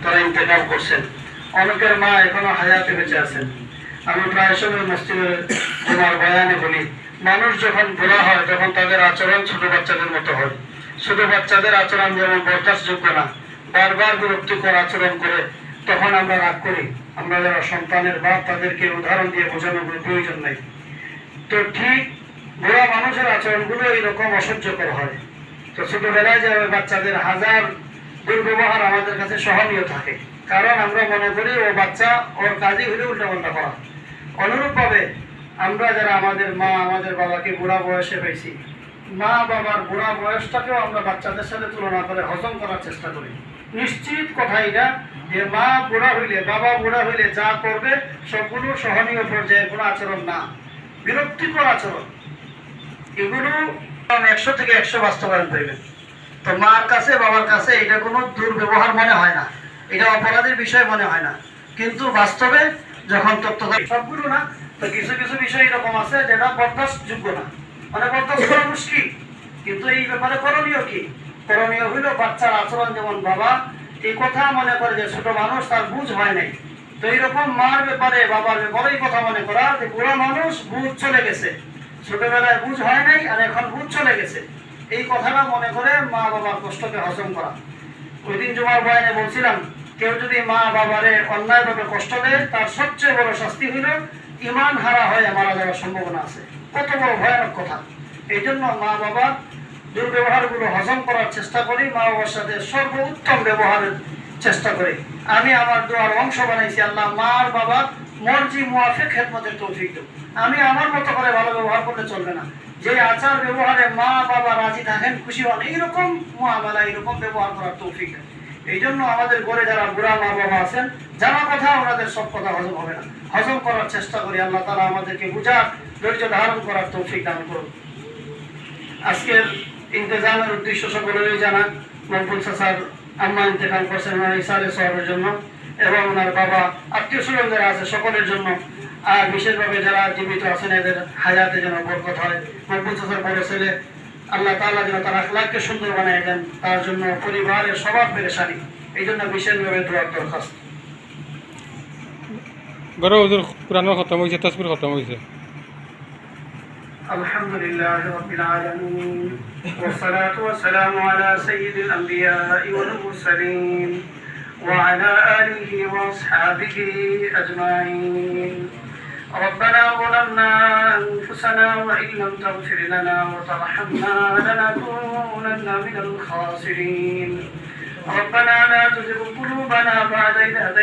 তারা ইন্তেকাল করছেন। অনেকের মা এখনো হায়াতে বেঁচে আছেন। আমি প্রায় সময় মসজিদের জুমার বয়ানে বলি, মানুষ যখন বুড়া হয় তখন তাদের আচরণ ছোট বাচ্চাদের মতো হয়। ছোট বাচ্চাদের আচরণ যেমন বরদাস্তযোগ্য না, বারবার বিরক্তিকর আচরণ করে, তখন আমরা রাগ করি। আমরা যারা সন্তানের বাপ তাদেরকে উদাহরণ দিয়ে বোঝানোর কোনো প্রয়োজন নেই। তো ঠিক বুড়া মানুষের আচরণগুলো এইরকম অসহ্যকর হয়। তো ছোটবেলায় যে বাচ্চাদের হাজার দুর্ব্যবহার আমাদের কাছে সহনীয় থাকে, কারণ আমরা মনে করি ও বাচ্চা, ওর কাজই হলে উল্টাপাল্টা করা। অনুরূপভাবে আমরা যারা আমাদের মা আমাদের বাবাকে বুড়া বয়সে পেয়েছি, মা বাবার বুড়া বয়সটাকেও আমরা বাচ্চাদের সাথে তুলনা করে হজম করার চেষ্টা করি। নিশ্চিত কথা এটা যে মা বুড়া হইলে, বাবা বুড়া হইলে যা করবে সবগুলো সহনীয় পর্যায়ের কোনো আচরণ না, বিরক্তিকর আচরণ। এগুলো 100 থেকে 100 বাস্তবায়ন করবেন। তো মার কাছে বাবার কাছে এটা কোনো দুর্ব্যবহার মনে হয় না, এটা অপরাধের বিষয় মনে হয় না। কিন্তু বাস্তবে যখন তথ্য সবগুলো না, তো কিছু কিছু বিষয় এরকম আছে যেটা বরদাস্তযোগ্য না, মানে বরদাস্ত করা মুশকিল। কিন্তু এই ব্যাপারে করণীয় কি? করণীয় হইল বাচ্চার আচরণ যেমন বাবা, এই কথা মনে করে যে ছোট মানুষ, তার বুঝ হয় নাই। তো এইরকম মার ব্যাপারে বাবার ব্যাপারে এই কথা মনে করা যে বুড়া মানুষ, বুঝ চলে গেছে, ছোটবেলায় বুঝ হয় নাই আর এখন বুঝ চলে গেছে, এই কথাটা মনে করে মা বাবার কষ্টকে হজম করা। ওই দিন জুমার বয়ানে বলছিলাম, কেউ যদি মা বাবারে অন্যায়ভাবে কষ্ট দেয়, তার সবচেয়ে বড় শাস্তি হইল ইমান হারা হয়ে মারা যাওয়ার সম্ভাবনা আছে। কত বড় ভয়ানক কথা! এই জন্য মা বাবার দুর্ব্যবহারগুলো হজম করার চেষ্টা করি, মা বাবার সাথে সর্বোত্তম ব্যবহারের চেষ্টা করি। আমি আমার দোয়ার অংশ বানাইছি, আল্লাহ মার বাবার মর্জি মুআফিক খেদমতের তৌফিক দাও। আমি আমার মতো করে ভালো ব্যবহার করলে চলবে না। যে আচার ব্যবহারে মা বাবা রাজি থাকেন, খুশি হন, এইরকম মুআমালা, এইরকম ব্যবহার করার তৌফিক দেন। এই জন্য আমাদের ঘরে যারা বুড়া মা বাবা আছেন, যারা কথা ওনাদের সব কথা হজম হবে না, হজম করার চেষ্টা করি। আল্লাহ তাআলা আমাদেরকে বুঝার, ধৈর্য ধারণ করার তৌফিক দান করুন। আজকের ইন্তেজামের উদ্দেশ্য সকলেরই জানা। মকবুল চাচার আম্মা ইন্তেকাল করছেন ওনার ইসারে সওয়াবের জন্য, এবং ওনার বাবা, আত্মীয় স্বজন যারা আছে সকলের জন্য, আর বিশেষভাবে যারা জীবিত আছেন এদের হায়াতে যেন বরকত হয়। মকবুল চাচার বড় ছেলে, আল্লাহ তাআলা যেন তার আখলাককে সুন্দর বানিয়ে দেন, তার জন্য পরিবারের সবার পেরেশানি, এই জন্য বিশেষভাবে দোয়ার দরখাস্ত। বড় হুজুর কুরআন খতম হইছে, তাসবির খতম হইছে। আলহামদুলিল্লাহ রাব্বিল আলামিন, والصلاة والسلام على سيد الأنبياء والمرسلين وعلى آله وأصحابه أجمعين. ربنا ظلمنا أنفسنا وإن لم تغفر لنا وترحمنا لنكونن من الخاسرين. ربنا لا تزغ قلوبنا بعد إذ هديتنا